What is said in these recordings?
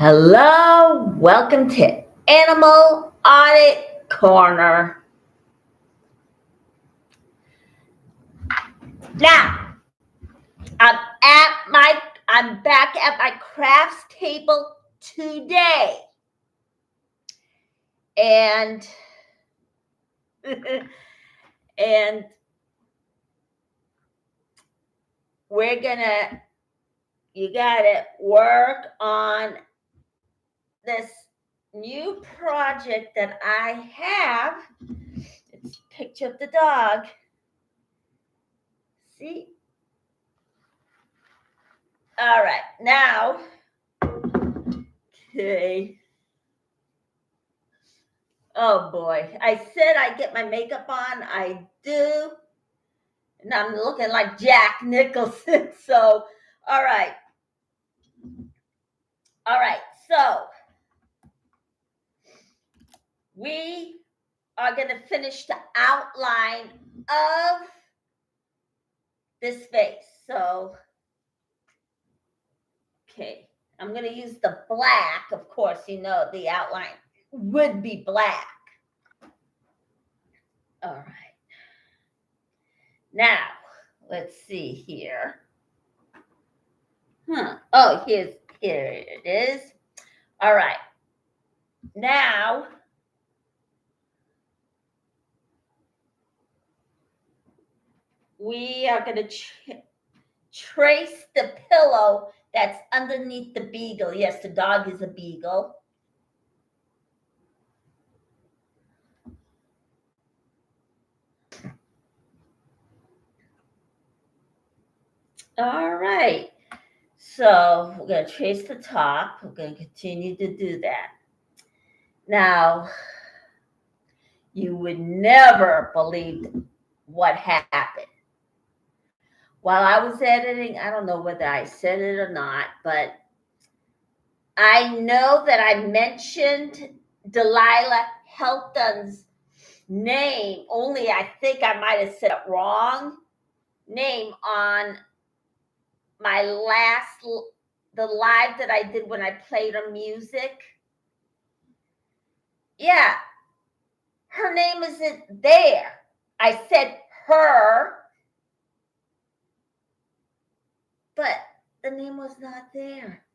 Hello, welcome to Animal Audit Corner. Now, I'm back at my crafts table today. And and you gotta work on this new project that I have. It's a picture of the dog. See? All right, now, okay. Oh boy, I said I'd get my makeup on. I do. And I'm looking like Jack Nicholson. So, all right. So, we are going to finish the outline of this face. So, okay. I'm going to use the black. Of course, the outline would be black. All right. Now, let's see here. Oh, here it is. All right. Now, we are going to trace the pillow that's underneath the beagle. Yes, the dog is a beagle. All right. So we're going to trace the top. We're going to continue to do that. Now, you would never believe what happened. While I was editing, I don't know whether I said it or not, but I know that I mentioned Delilah Helton's name, only I think I might have said it wrong, name on my the live that I did when I played her music. Yeah, her name isn't there. I said her, but the name was not there.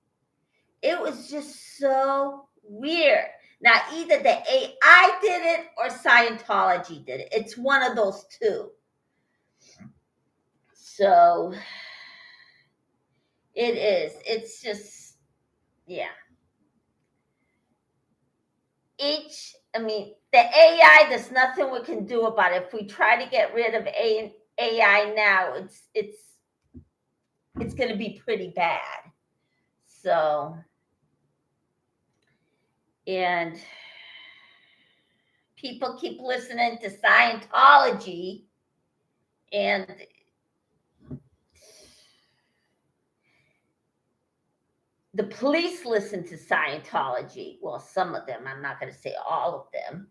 It was just so weird. Now, either the AI did it or Scientology did it. It's one of those two. So it is. It's just, yeah. The AI, there's nothing we can do about it. If we try to get rid of AI now, it's going to be pretty bad. So, and people keep listening to Scientology, and the police listen to Scientology. Well, some of them. I'm not going to say all of them.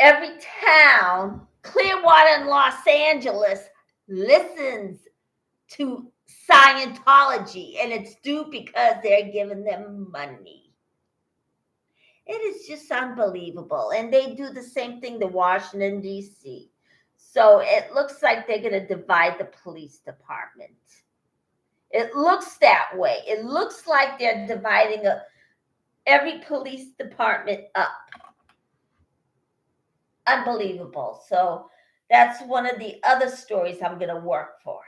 Every town, Clearwater and Los Angeles, listens to Scientology, and it's due because they're giving them money. It is just unbelievable. And they do the same thing to Washington, D.C. So it looks like they're going to divide the police department. It looks that way. It looks like they're dividing every police department up. Unbelievable. So that's one of the other stories I'm going to work for.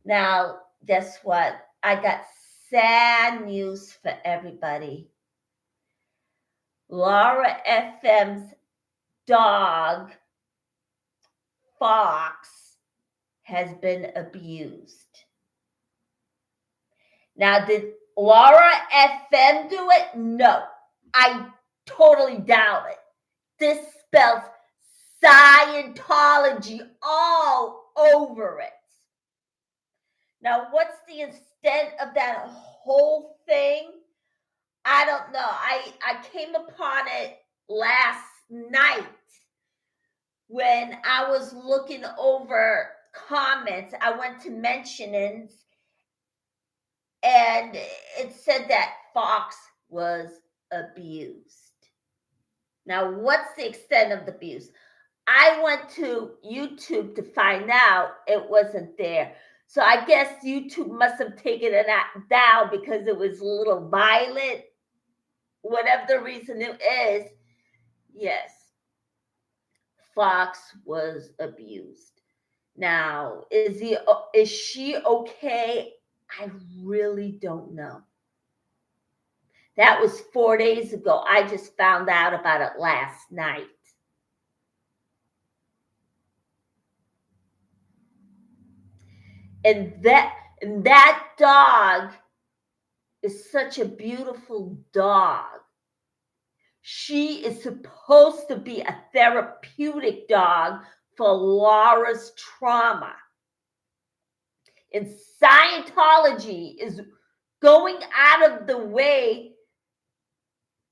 Now, guess what? I got sad news for everybody. Laura FM's dog, Fox, has been abused. Now, did Laura FM do it? No, I totally doubt it. This spells Scientology all over it. Now, what's the extent of that whole thing? I don't know. I came upon it last night when I was looking over comments. I went to mentionings, and it said that Fox was abused. Now, what's the extent of the abuse? I went to YouTube to find out. It wasn't there. So I guess YouTube must have taken it down because it was a little violent. Whatever the reason it is, yes, Fox was abused. Now, is she okay? I really don't know. That was 4 days ago. I just found out about it last night. And that dog is such a beautiful dog. She is supposed to be a therapeutic dog for Laura's trauma. And Scientology is going out of the way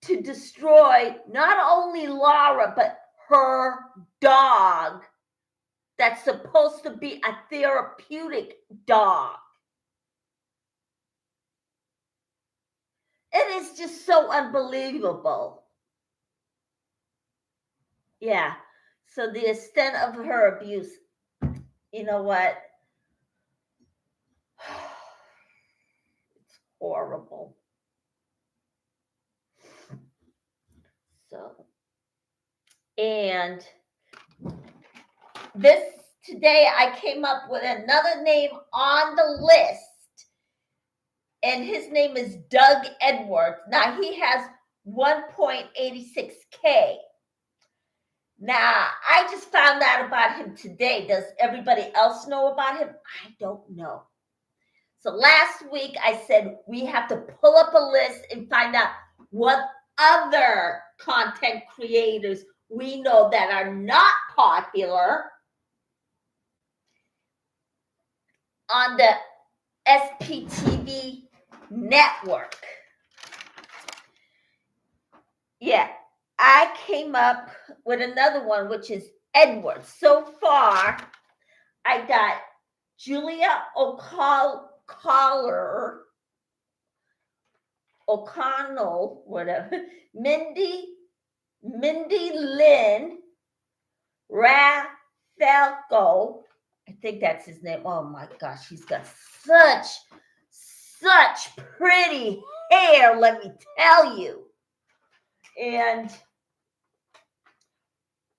to destroy not only Laura, but her dog that's supposed to be a therapeutic dog. It is just so unbelievable. Yeah. So the extent of her abuse, you know what? It's horrible. So, and today I came up with another name on the list, and his name is Doug Edwards. Now he has 1.86K. Now, I just found out about him today. Does everybody else know about him? I don't know. So last week I said we have to pull up a list and find out what other content creators we know that are not popular on the SPTV network. Yeah, I came up with another one, which is Edwards. So far, I got Julia O'Connell, whatever, Mindy Lynn, Rafelko, I think that's his name. Oh my gosh, he's got such pretty hair, let me tell you. And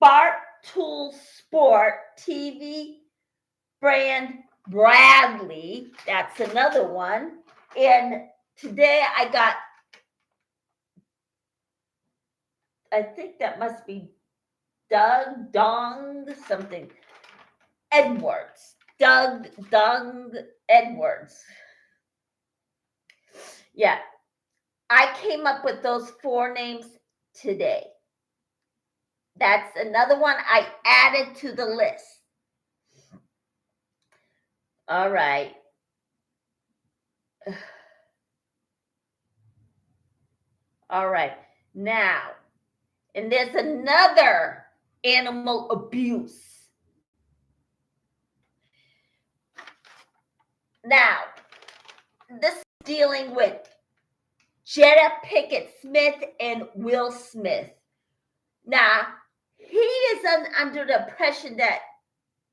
Bartool Sport TV brand Bradley, that's another one. And today I got, I think that must be Doug Dong something Edwards. Doug Dong Edwards. Yeah, I came up with those 4 names today. That's another one I added to the list. All right. All right. Now, and there's another animal abuse. Now, this is dealing with Jada Pinkett Smith and Will Smith. Now, he is under the impression that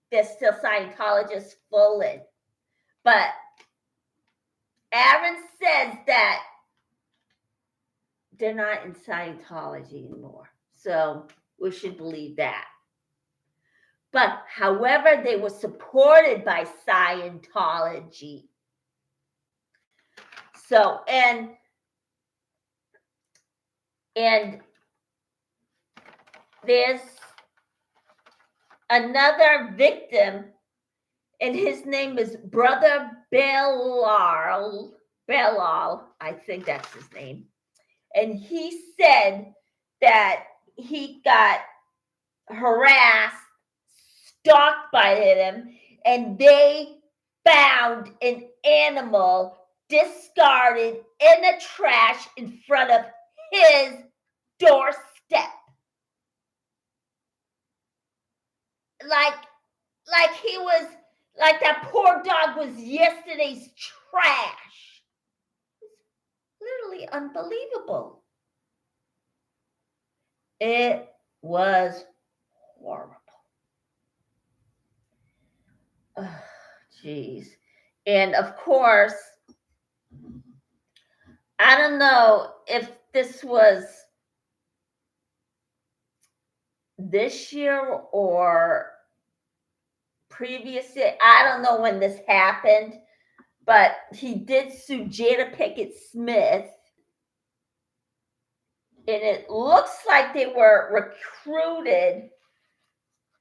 they're still Scientologists full in. But Aaron says that they're not in Scientology anymore. So we should believe that. But however, they were supported by Scientology. So, and there's another victim, and his name is Brother Belal, I think that's his name. And he said that he got harassed, stalked by them, and they found an animal discarded in the trash in front of his doorstep. Like he was, like that poor dog was yesterday's trash. really unbelievable. It was horrible. Oh, geez. And of course, I don't know if this was this year or previous year. I don't know when this happened, but he did sue Jada Pinkett Smith. And it looks like they were recruited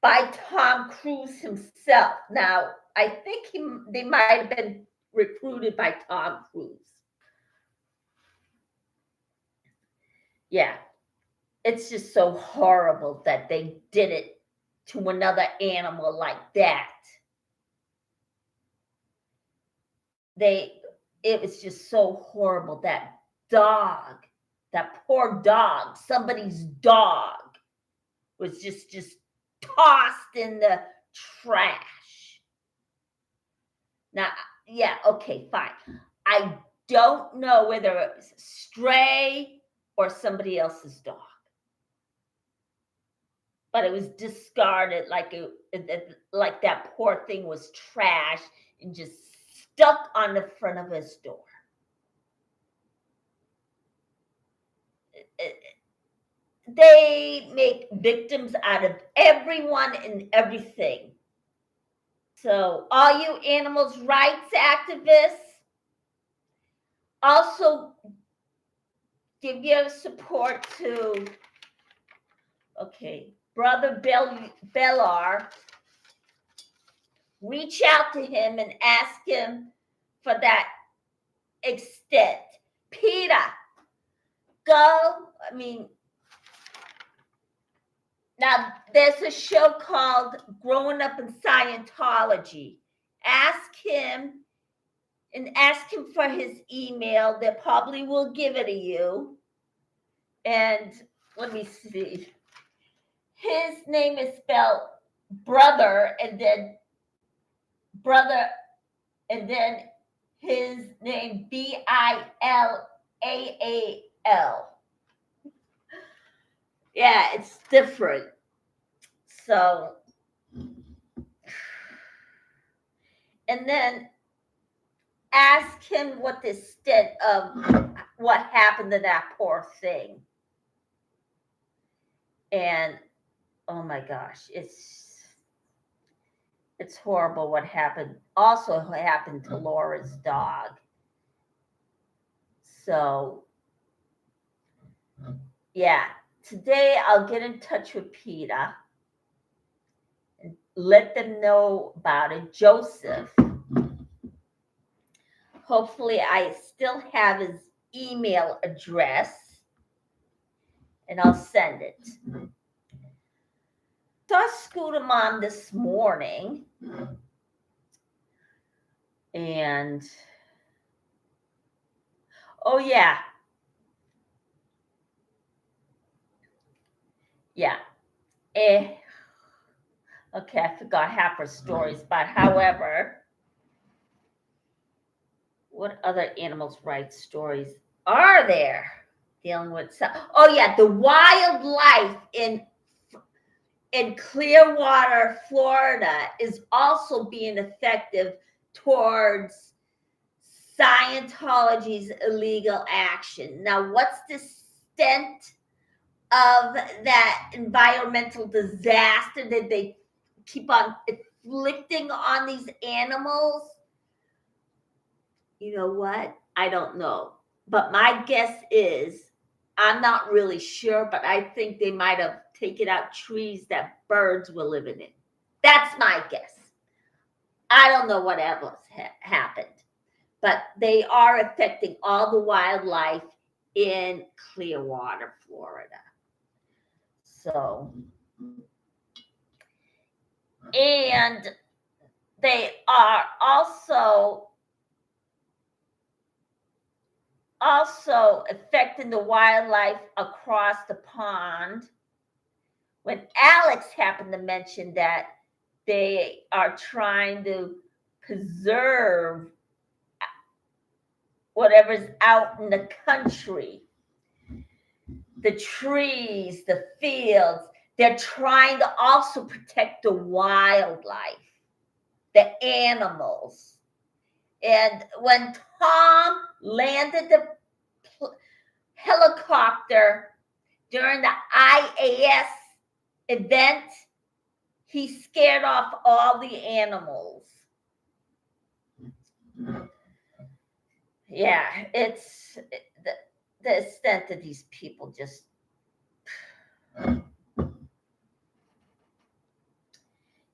by Tom Cruise himself. Now, I think they might have been recruited by Tom Cruise. Yeah, it's just so horrible that they did it to another animal like that. It was just so horrible. That dog, that poor dog, somebody's dog was just tossed in the trash. Now, yeah, okay, fine. I don't know whether it was stray or somebody else's dog, but it was discarded like that poor thing was trash and just stuck on the front of his door. They make victims out of everyone and everything. So, all you animals' rights activists, also give your support to, Brother Bellar. Reach out to him and ask him for that extent. Peter, go. Now there's a show called Growing Up in Scientology. Ask him for his email. They probably will give it to you. And let me see. His name is spelled brother and then his name Billaal. Yeah, it's different. So, and then ask him what the extent of what happened to that poor thing. And oh my gosh, it's horrible what happened. Also happened to Laura's dog. So, yeah, today I'll get in touch with PETA and let them know about it. Joseph. Hopefully, I still have his email address and I'll send it. Saw Scooter Mom this morning and oh yeah. Okay, I forgot half her stories, but however, what other animals' rights stories are there dealing with? Oh yeah, the wildlife in Clearwater, Florida is also being effective towards Scientology's illegal action. Now, what's the extent of that environmental disaster that they keep on inflicting on these animals? You know what? I don't know. But my guess is, I'm not really sure, but I think they might have taken out trees that birds were living in. That's my guess. I don't know what else happened, but they are affecting all the wildlife in Clearwater, Florida. So, and they are also affecting the wildlife across the pond. When Alex happened to mention that they are trying to preserve whatever's out in the country, the trees, the fields. They're trying to also protect the wildlife, the animals. And when Tom landed the helicopter during the IAS event, he scared off all the animals. Yeah, it's the extent that these people just.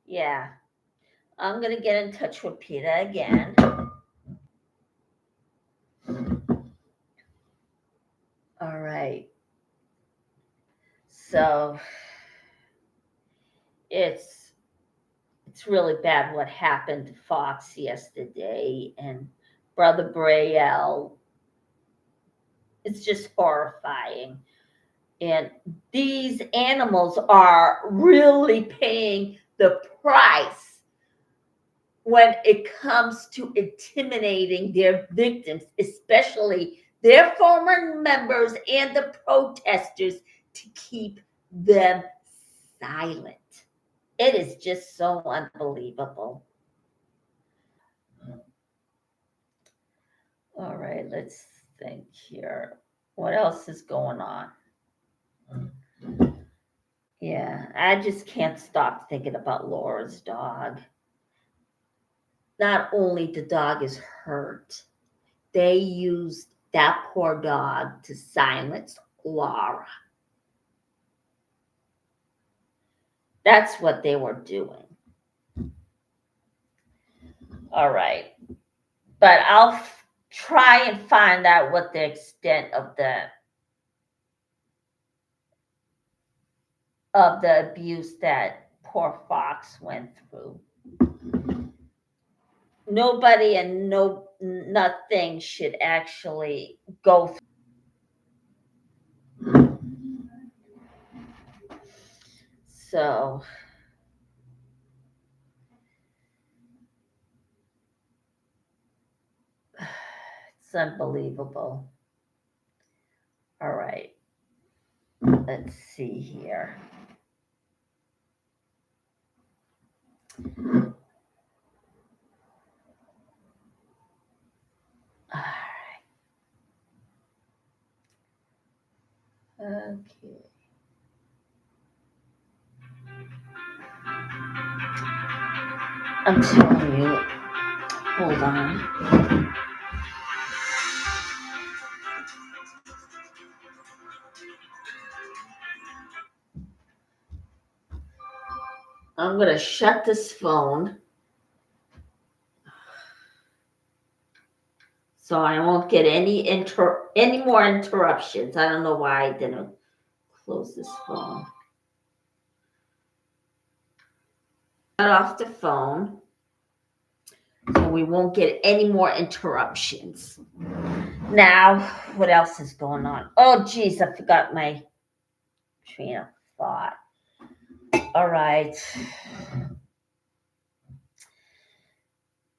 Yeah, I'm going to get in touch with Peter again. All right. So it's really bad what happened to Fox yesterday and Brother Braille. It's just horrifying. And these animals are really paying the price when it comes to intimidating their victims, especially their former members and the protesters, to keep them silent. It is just so unbelievable. All right, let's think here. What else is going on? Yeah, I just can't stop thinking about Laura's dog. Not only the dog is hurt, they used that poor dog to silence Laura. That's what they were doing. All right. But I'll try and find out what the extent of the abuse that poor Fox went through. Nobody and nothing should actually go through. So it's unbelievable. All right. Let's see here. All right. Okay. I'm telling you. Hold on. I'm going to shut this phone so I won't get any more interruptions. I don't know why I didn't close this phone. Shut off the phone so we won't get any more interruptions. Now, what else is going on? Oh, geez, I forgot my train of thought. All right.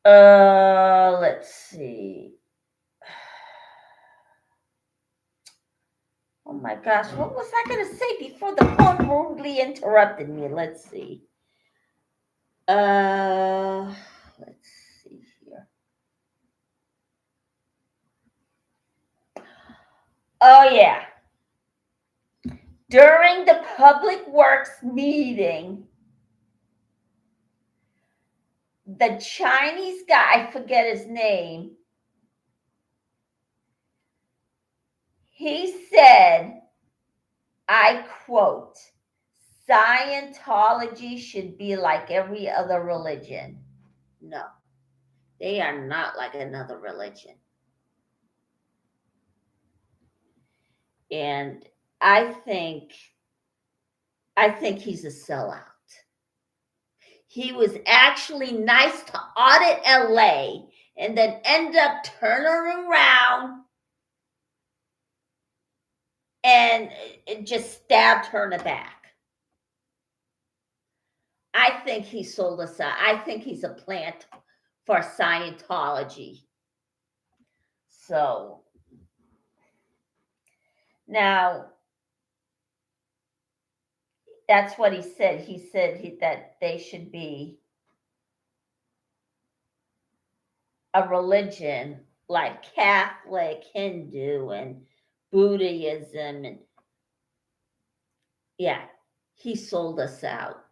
Let's see. Oh my gosh, what was I going to say before the phone rudely interrupted me? Let's see. Let's see here. Oh yeah. During the public works meeting, the Chinese guy, I forget his name, he said, I quote, Scientology should be like every other religion. No, they are not like another religion. And I think he's a sellout. He was actually nice to audit LA and then end up turning around and it just stabbed her in the back. I think he sold us out. I think he's a plant for Scientology. So now that's what he said. He said that they should be a religion like Catholic, Hindu, and Buddhism. And yeah, he sold us out.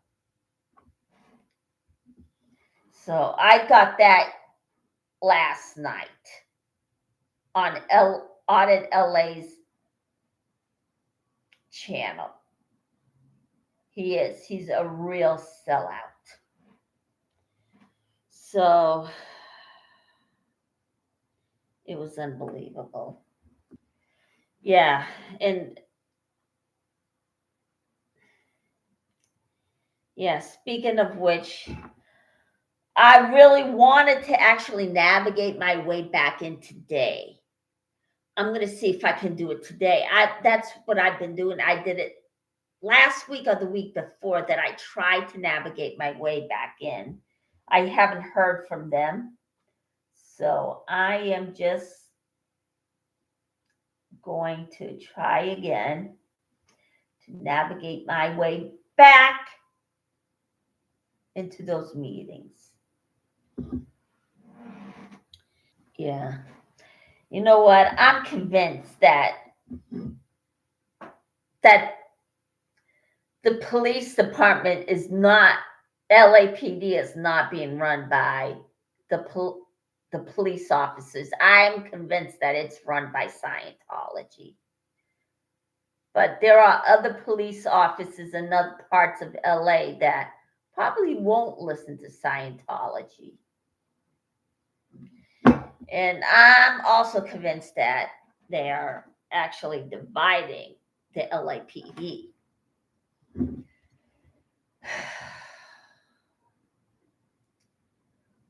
So I got that last night on Audit LA's channel. He's a real sellout. So it was unbelievable. Yeah, and yeah, speaking of which, I really wanted to actually navigate my way back in today. I'm going to see if I can do it today. That's what I've been doing. I did it last week or the week before that I tried to navigate my way back in. I haven't heard from them. So I am just going to try again to navigate my way back into those meetings. Yeah. You know what? I'm convinced that the police department is not, LAPD is not being run by the police officers. I'm convinced that it's run by Scientology. But there are other police officers in other parts of LA that probably won't listen to Scientology. And I'm also convinced that they are actually dividing the LAPD.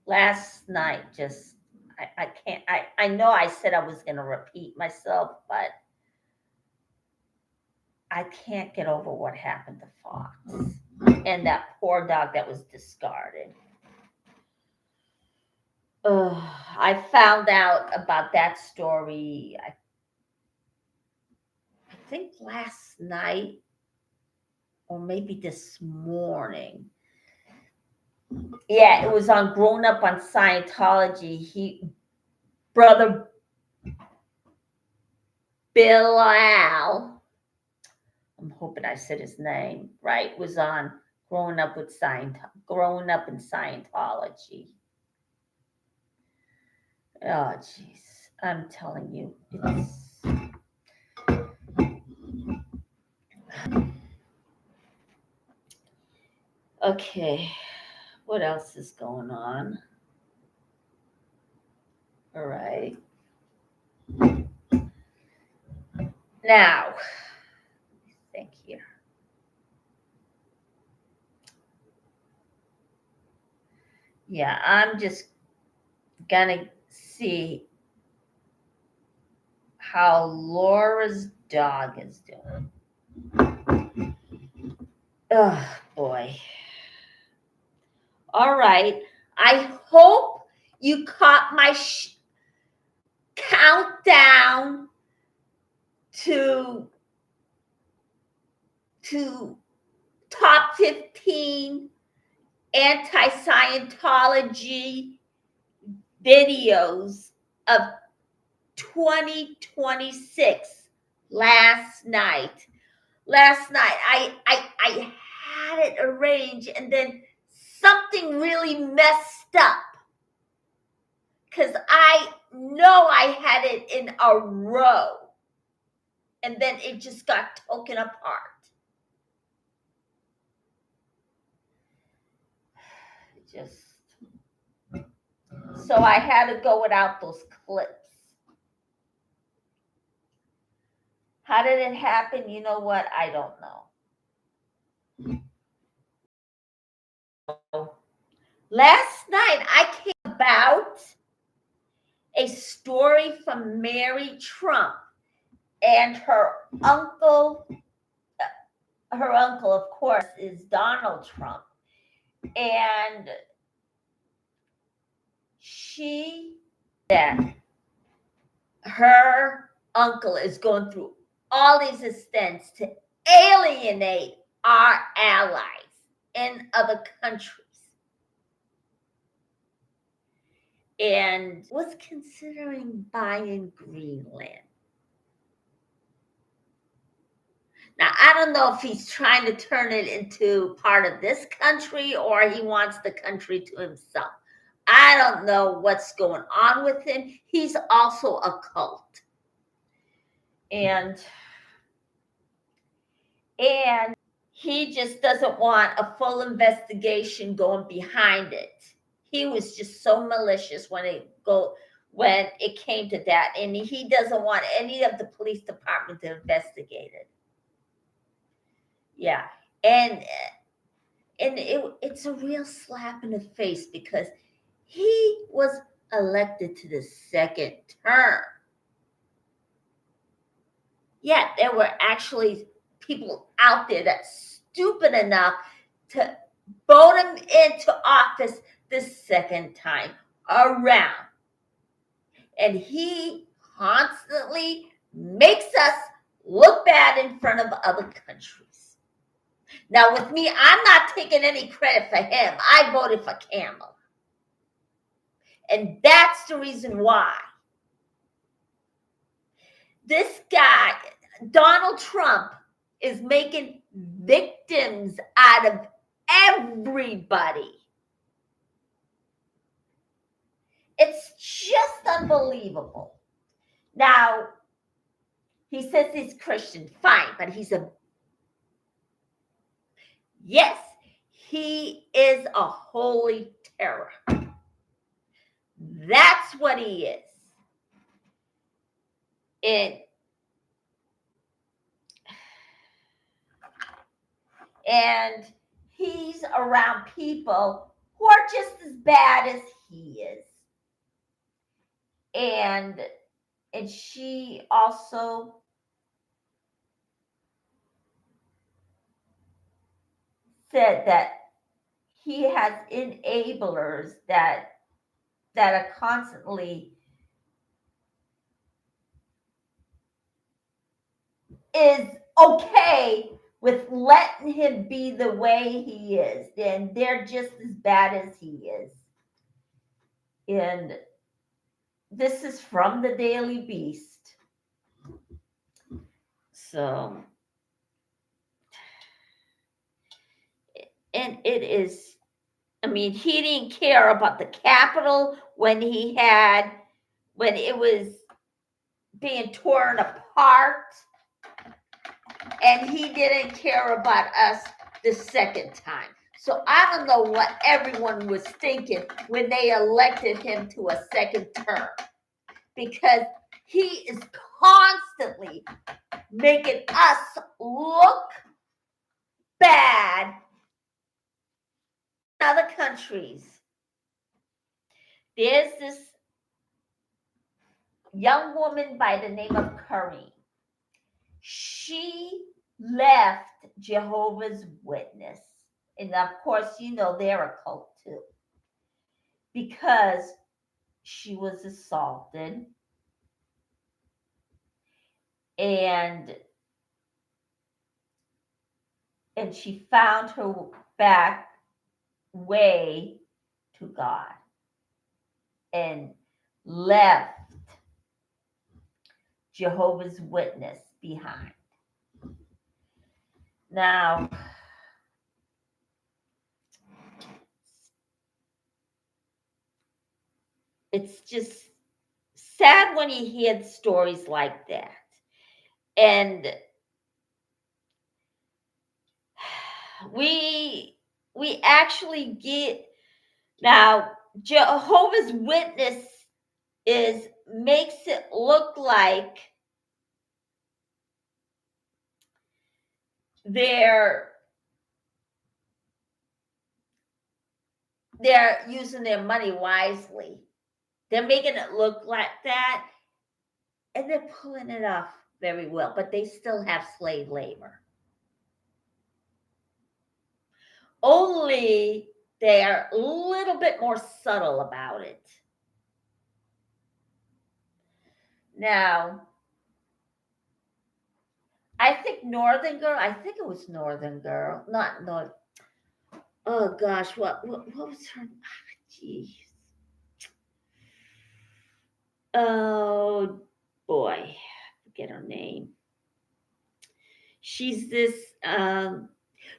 Last night, I can't, I know I said I was going to repeat myself, but I can't get over what happened to Fox and that poor dog that was discarded. I found out about that story, I think last night or maybe this morning. Yeah, it was on Grown Up on Scientology. Brother Bilal, I'm hoping I said his name right, was on Growing Up in Scientology. Oh, jeez. I'm telling you, it's... Okay, what else is going on? All right. Now, think here. Yeah, I'm just gonna see how Laura's dog is doing. Oh, boy. All right. I hope you caught my countdown to top 15 anti-Scientology videos of 2026 last night. I had it arranged and then something really messed up because I know I had it in a row and then it just got taken apart. So I had to go without those clips. How did it happen? You know what? I don't know. Last night I came about a story from Mary Trump and her uncle. Her uncle, of course, is Donald Trump. And she, that her uncle is going through all these extents to alienate our allies in other countries, and was considering buying Greenland. Now, I don't know if he's trying to turn it into part of this country or he wants the country to himself. I don't know what's going on with him. He's also a cult. And he just doesn't want a full investigation going behind it. He was just so malicious when it came to that, and he doesn't want any of the police department to investigate it. Yeah, and it's a real slap in the face because he was elected to the second term. Yet there were actually people out there that's stupid enough to vote him into office the second time around. And he constantly makes us look bad in front of other countries. Now, with me, I'm not taking any credit for him. I voted for Kamala. And that's the reason why. This guy, Donald Trump, is making victims out of everybody. It's just unbelievable. Now, he says he's Christian, fine, but yes, he is a holy terror. That's what he is. And he's around people who are just as bad as he is. And she also said that he has enablers that are constantly is okay with letting him be the way he is. And they're just as bad as he is. And this is from the Daily Beast. So, and it is, I mean, he didn't care about the Capitol when it was being torn apart. And he didn't care about us the second time. So I don't know what everyone was thinking when they elected him to a second term. Because he is constantly making us look bad in other countries. There's this young woman by the name of Curry. She left Jehovah's Witness. And of course, they're a cult too. Because she was assaulted. And she found her back way to God. And left Jehovah's Witness behind. Now, it's just sad when you hear stories like that. And we actually get, now, Jehovah's Witness makes it look like they're using their money wisely. They're making it look like that, and they're pulling it off very well, but they still have slave labor. Only they're a little bit more subtle about it. Now, I think Northern Girl, I think it was Northern Girl, not North. Oh gosh, what was her? Jeez. Oh boy, forget her name. She's this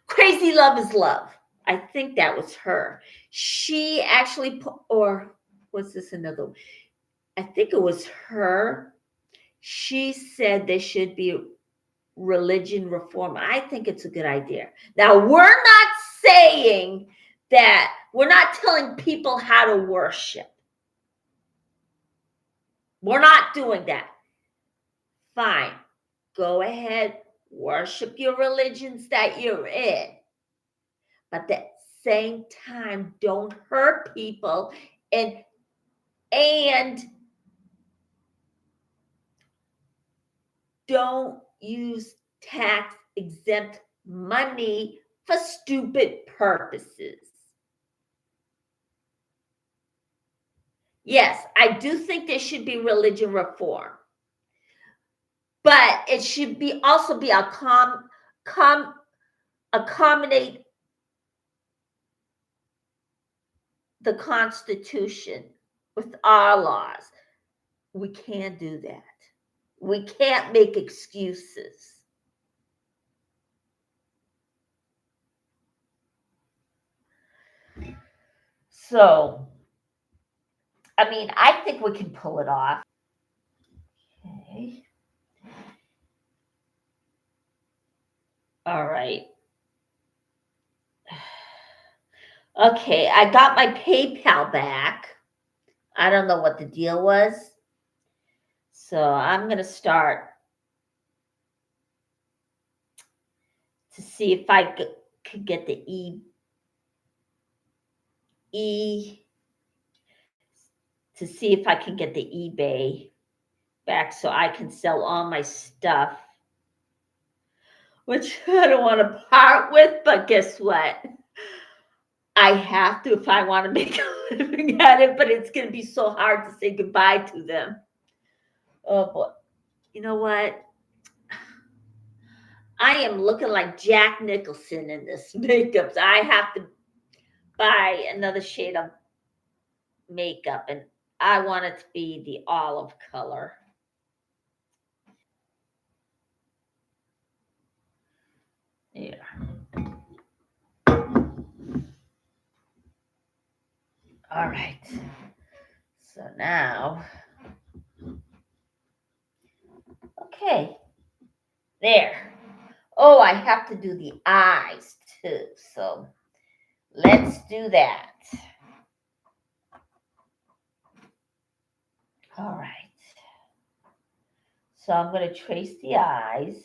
Crazy Love is Love. I think that was her. She actually put, or was this another one? I think it was her. She said there should be religion reform. I think it's a good idea. Now, we're not saying that, we're not telling people how to worship. We're not doing that. Fine. Go ahead, worship your religions that you're in. But at the same time, don't hurt people and don't use tax exempt money for stupid purposes. Yes, I do think there should be religion reform, but it should be also be accommodate the Constitution with our laws. We can't do that. We can't make excuses. So, I mean, I think we can pull it off. Okay. All right. Okay, I got my PayPal back. I don't know what the deal was. So I'm going to start to see if I could get the to see if I can get the eBay back so I can sell all my stuff, which I don't want to part with, but guess what? I have to if I want to make a living at it, but it's going to be so hard to say goodbye to them. Oh boy. You know what? I am looking like Jack Nicholson in this makeup. So I have to buy another shade of makeup, and I want it to be the olive color. Yeah. All right. So now, okay, there. Oh, I have to do the eyes too. So let's do that. All right. So I'm going to trace the eyes.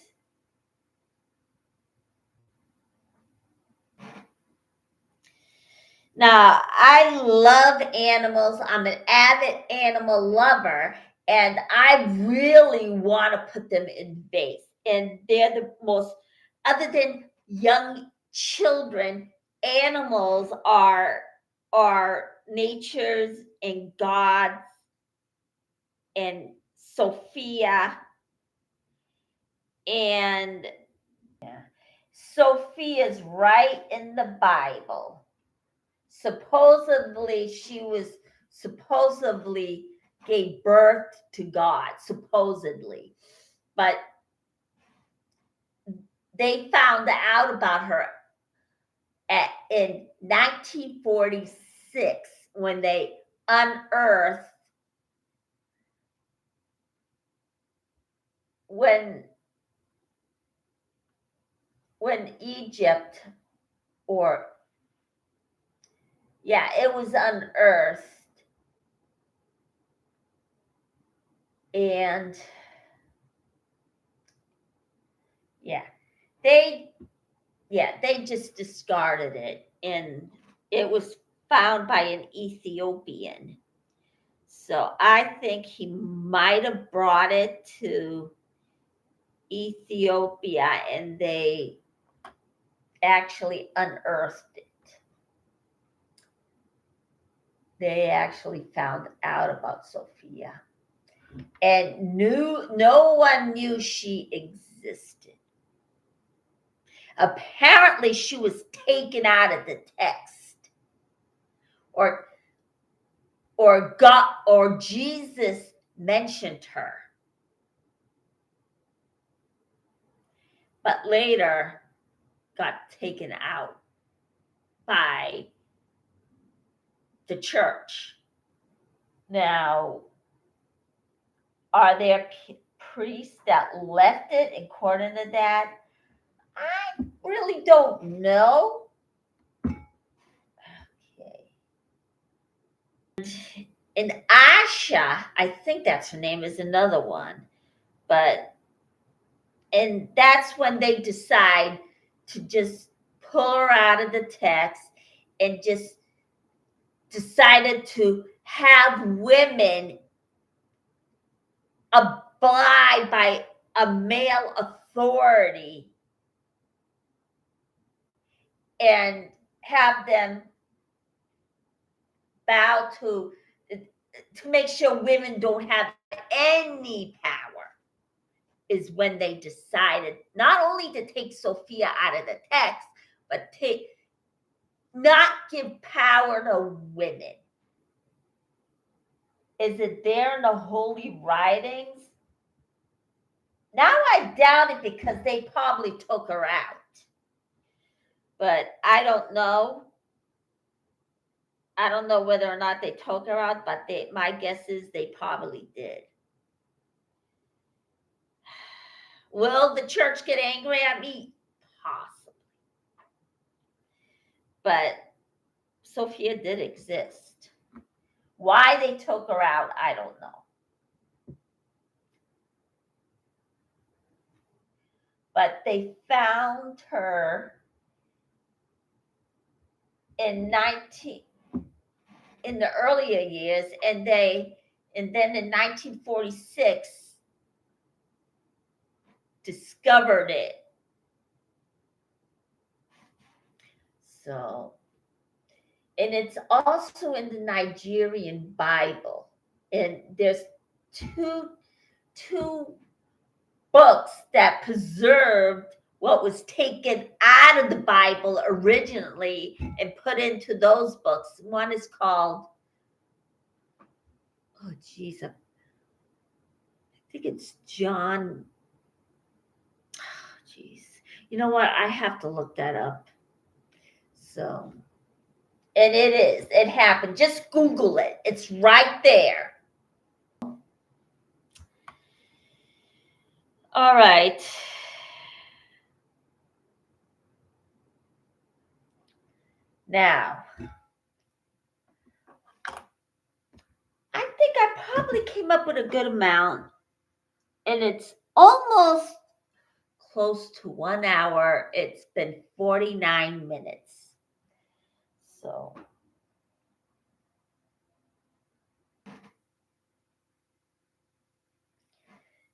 Now, I love animals. I'm an avid animal lover, and I really want to put them in vase. And they're the most, other than young children, animals are nature's and God's and Sophia. And Sophia's right in the Bible. Supposedly gave birth to God, supposedly. But they found out about her in 1946 when they unearthed when Egypt, or yeah, it was unearthed. And they just discarded it, and it was found by an Ethiopian. So I think he might have brought it to Ethiopia, and they actually unearthed it. They actually found out about Sophia. and no one knew she existed. Apparently, she was taken out of the text, or God or Jesus mentioned her, but later got taken out by the church. Now, are there priests that left it according to that? I really don't know. Okay. And Asha, I think that's her name, is another one. And that's when they decide to just pull her out of the text and just decided to have women abide by a male authority and have them bow to make sure women don't have any power, is when they decided not only to take Sophia out of the text, but not give power to women. Is it there in the holy writings? Now I doubt it, because they probably took her out. But I don't know. I don't know whether or not they took her out, but my guess is they probably did. Will the church get angry at me? Possibly. But Sophia did exist. Why they took her out, I don't know. But they found her in the earlier years, and then in 1946 discovered it. So, and it's also in the Nigerian Bible, and there's two books that preserved what was taken out of the Bible originally and put into those books. One is called, oh geez, I think it's John. Oh, geez, you know what? I have to look that up. So, and it happened. Just Google it. It's right there. All right. Now, I think I probably came up with a good amount, and it's almost close to 1 hour. It's been 49 minutes. So,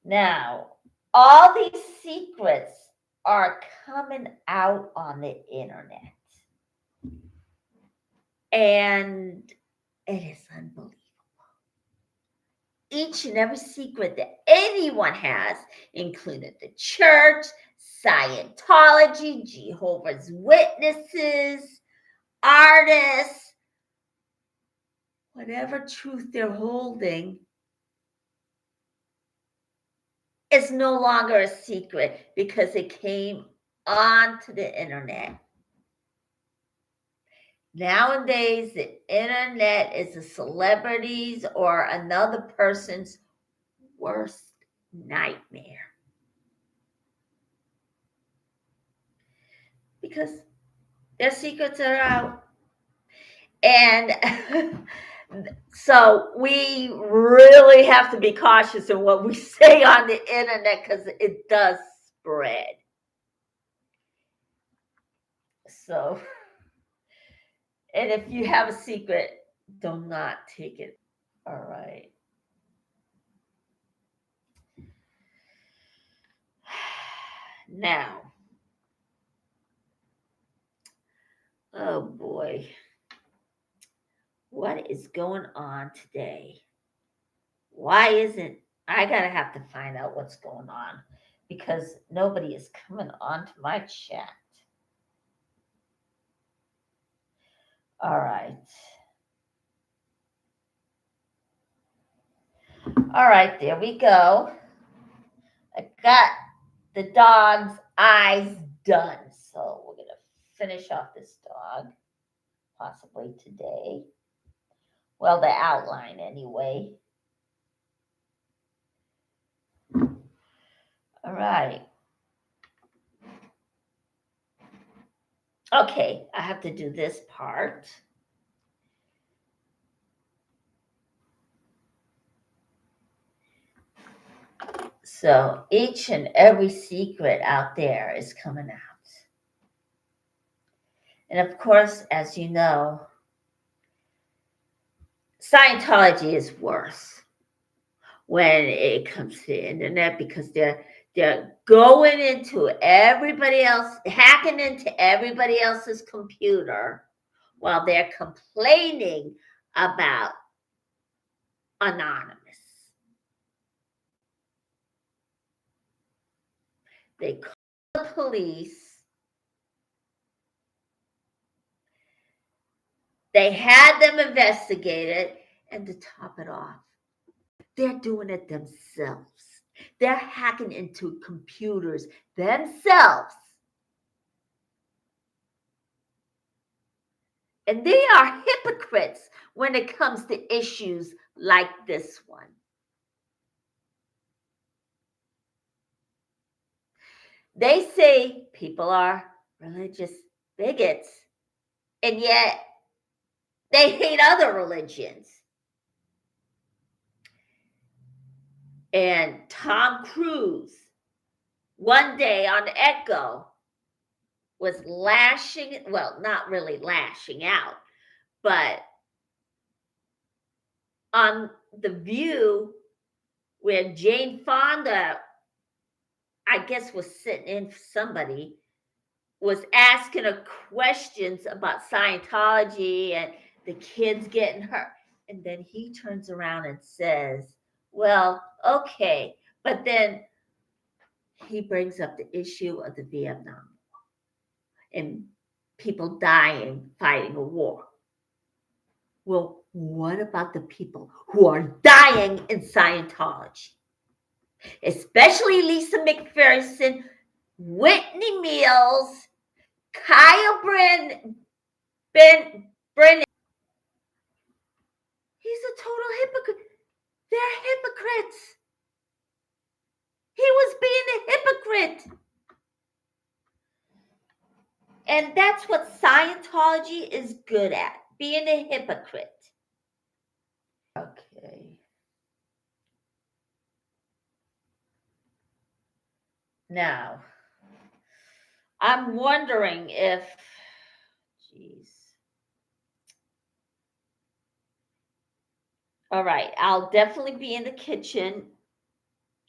now, all these secrets are coming out on the internet. And it is unbelievable. Each and every secret that anyone has, including the church, Scientology, Jehovah's Witnesses, artists, whatever truth they're holding, is no longer a secret because it came onto the internet. Nowadays, the internet is a celebrity's or another person's worst nightmare. Because their secrets are out. And so we really have to be cautious of what we say on the internet, because it does spread. So, and if you have a secret, do not take it. All right. Now, oh boy, what is going on today? Why isn't I gotta have to find out what's going on because nobody is coming onto my chat. All right. All right, there we go. I got the dog's eyes done. So we're going to finish off this dog, possibly today. Well, the outline anyway. All right. Okay, I have to do this part. So each and every secret out there is coming out. And of course, as you know, Scientology is worse when it comes to the internet because they're going into everybody else, hacking into everybody else's computer while they're complaining about anonymous. They call the police. They had them investigated, and to top it off, they're doing it themselves. They're hacking into computers themselves. And they are hypocrites when it comes to issues like this one. They say people are religious bigots, and yet they hate other religions. And Tom Cruise, one day on Echo, was lashing, well, not really lashing out, but on The View, where Jane Fonda, I guess, was sitting in for somebody, was asking her questions about Scientology and the kids getting hurt. And then he turns around and says, well, okay. But then he brings up the issue of the Vietnam War and people dying fighting a war. Well, what about the people who are dying in Scientology? Especially Lisa McPherson, Whitney Mills, Kyle Brennan. He's a total hypocrite. They're hypocrites. He was being a hypocrite. And that's what Scientology is good at, being a hypocrite. Okay. Now, I'm wondering if, geez. All right, I'll definitely be in the kitchen.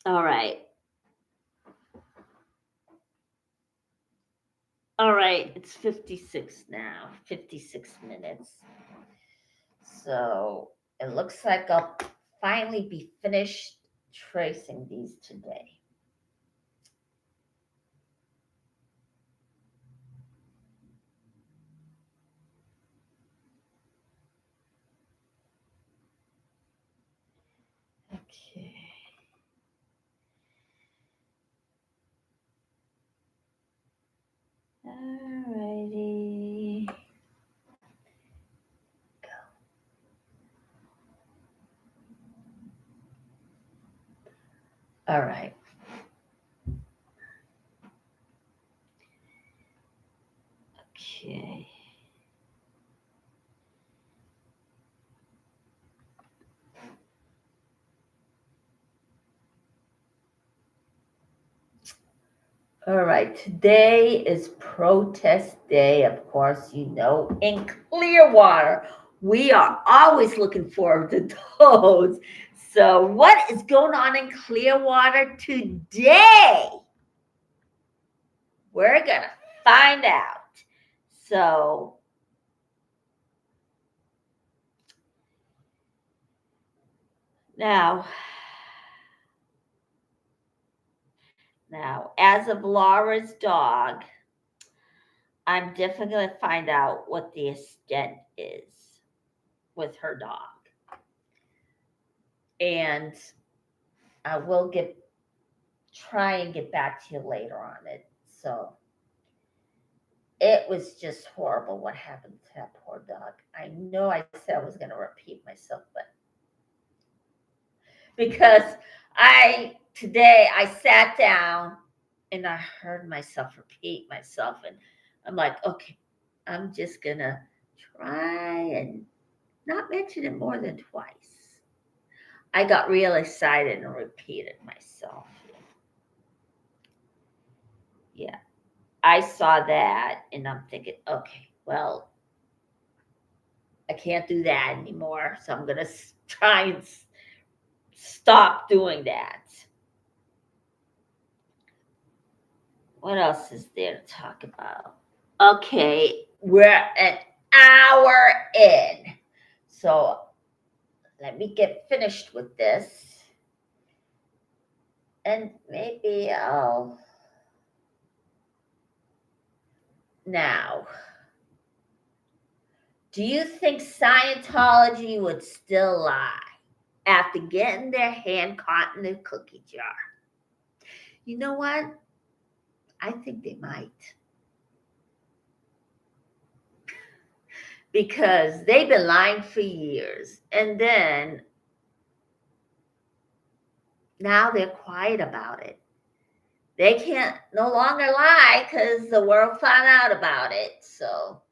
All right. All right, it's 56 now, 56 minutes. So it looks like I'll finally be finished tracing these today. Okay. Alrighty. Go. All right. Okay. All right. Today is protest day, of course, you know, in Clearwater. We are always looking forward to those. So, what is going on in Clearwater today? We're going to find out. So, now, Now, as of Laura's dog, I'm definitely going to find out what the extent is with her dog. And I will try and get back to you later on it. So it was just horrible what happened to that poor dog. I know I said I was going to repeat myself, but because today I sat down and I heard myself repeat myself, and I'm like, okay, I'm just going to try and not mention it more than twice. I got real excited and repeated myself. Yeah. I saw that and I'm thinking, okay, well, I can't do that anymore. So I'm going to try and stop doing that. What else is there to talk about? Okay, we're an hour in. So let me get finished with this. And maybe now, do you think Scientology would still lie after getting their hand caught in the cookie jar? You know what? I think they might. Because they've been lying for years. And then now they're quiet about it. They can't no longer lie because the world found out about it. So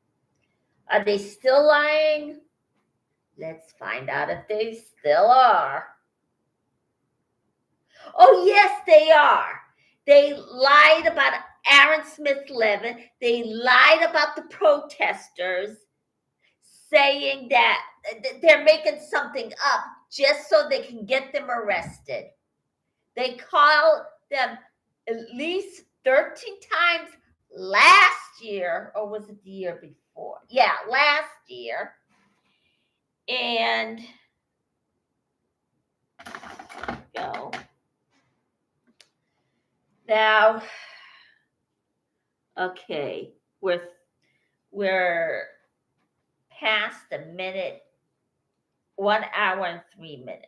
are they still lying? Let's find out if they still are. Oh, yes, they are. They lied about Aaron Smith Levin. They lied about the protesters, saying that they're making something up just so they can get them arrested. They called them at least 13 times last year, or was it the year before? Yeah, last year. And go. Now, okay, we're past a minute, 1 hour and 3 minutes.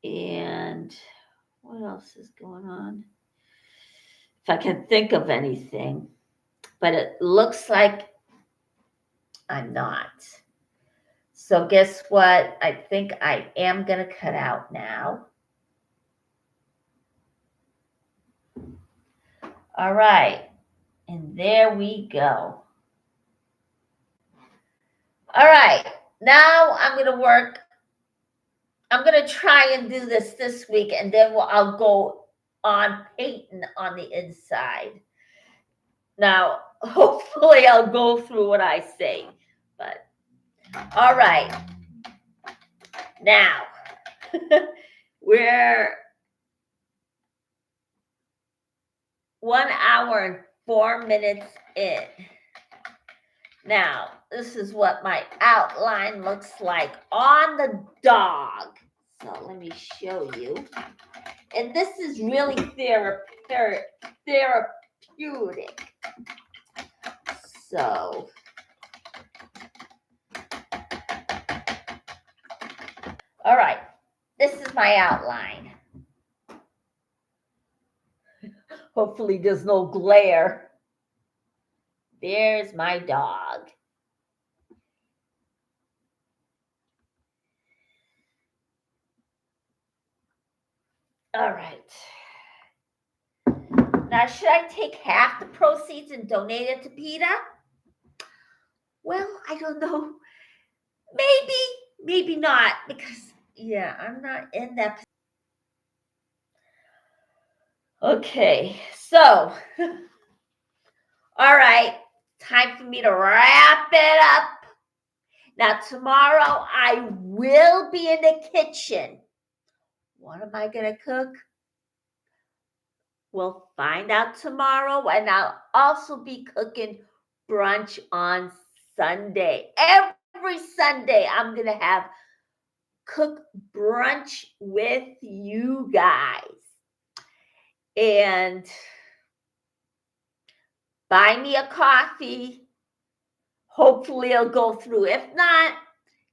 And what else is going on? If I can think of anything, but it looks like I'm not. So guess what? I think I am going to cut out now. All right. And there we go. All right. Now I'm going to work. I'm going to try and do this week, and then I'll go on painting on the inside. Now, hopefully I'll go through what I say. But, all right. Now, we're 1 hour and 4 minutes in. Now, this is what my outline looks like on the dog. So let me show you. And this is really therapeutic. So, all right, this is my outline. Hopefully there's no glare. There's my dog. All right. Now, should I take half the proceeds and donate it to PETA? Well, I don't know. Maybe not, because, yeah, I'm not in that. Okay, so, all right, time for me to wrap it up. Now, tomorrow I will be in the kitchen. What am I going to cook? We'll find out tomorrow, and I'll also be cooking brunch on Sunday. Every Sunday, I'm going to have cook brunch with you guys. And buy me a coffee. Hopefully it'll go through. If not,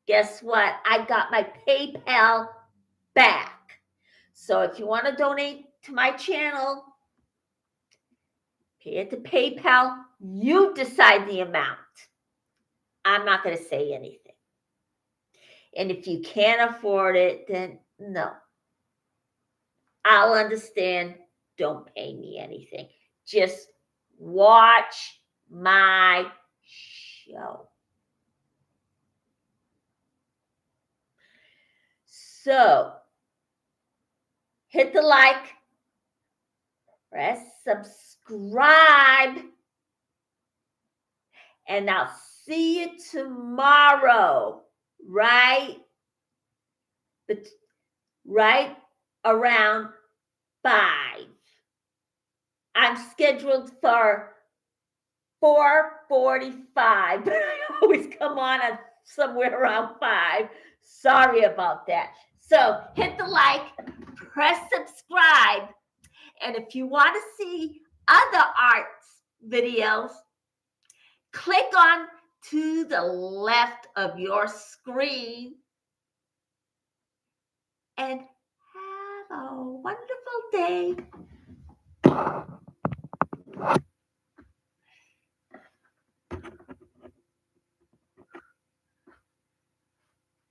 guess what? I got my PayPal back. So if you want to donate to my channel, pay it to PayPal. You decide the amount. I'm not going to say anything. And if you can't afford it, then no. I'll understand. Don't pay me anything. Just watch my show. So, hit the like, press subscribe, and I'll see you tomorrow, right around 5. I'm scheduled for 4:45, but I always come on at somewhere around 5. Sorry about that. So hit the like, press subscribe, and if you want to see other arts videos, click on to the left of your screen and have a wonderful day.